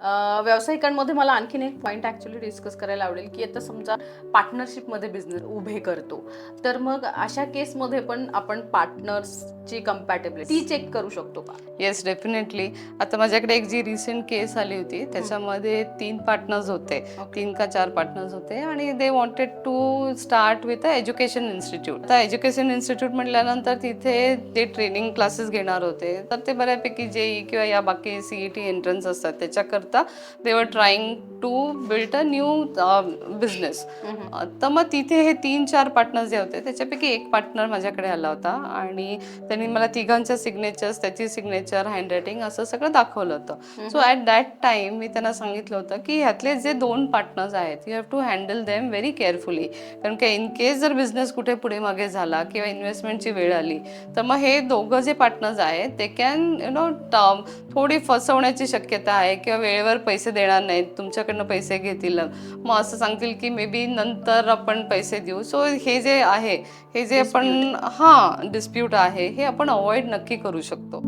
व्यावसायिकांमध्ये मला आणखीन एक पॉईंट ॲक्च्युली डिस्कस करायला आवडेल, की आता समजा पार्टनरशिपमध्ये बिझनेस उभे करतो, तर मग अशा केसमध्ये पण आपण पार्टनर्सची कम्पॅटेबिलिटी चेक करू शकतो का? Yes, definitely. आता माझ्याकडे एक जी रिसेंट केस आली होती त्याच्यामध्ये 3 पार्टनर्स होते, 3 का 4 पार्टनर्स होते आणि they wanted to start with a education institute. आता एज्युकेशन इन्स्टिट्यूट म्हटल्यानंतर तिथे ते ट्रेनिंग क्लासेस घेणार होते, तर ते बऱ्यापैकी जेई किंवा या बाकी CET एंट्रन्स असतात त्याच्याकरता they were trying to build a new business. तर मग तिथे हे 3-4 पार्टनर्स जे होते त्याच्यापैकी एक पार्टनर माझ्याकडे आला होता आणि त्यांनी मला तिघांच्या सिग्नेचर्स, त्याची सिग्नेचर, हँडरायटिंग असं सगळं दाखवलं होतं. सो ॲट दॅट टाइम मी त्यांना सांगितलं होतं की ह्यातले जे 2 पार्टनर्स आहेत you have to handle them very carefully, कारण की इन केस जर बिझनेस कुठे पुढे मागे झाला किंवा इन्व्हेस्टमेंटची वेळ आली तर मग हे दोघं जे पार्टनर्स आहेत ते कॅन थोडी फसवण्याची शक्यता आहे किंवा वेळेवर पैसे देणार नाहीत, तुमच्याकडनं पैसे घेतील, मग असं सांगतील की मे बी नंतर आपण पैसे देऊ. सो हे जे आहे, हे जे आपण डिस्प्यूट आहे हे आपण अवॉइड नक्की करू शकतो.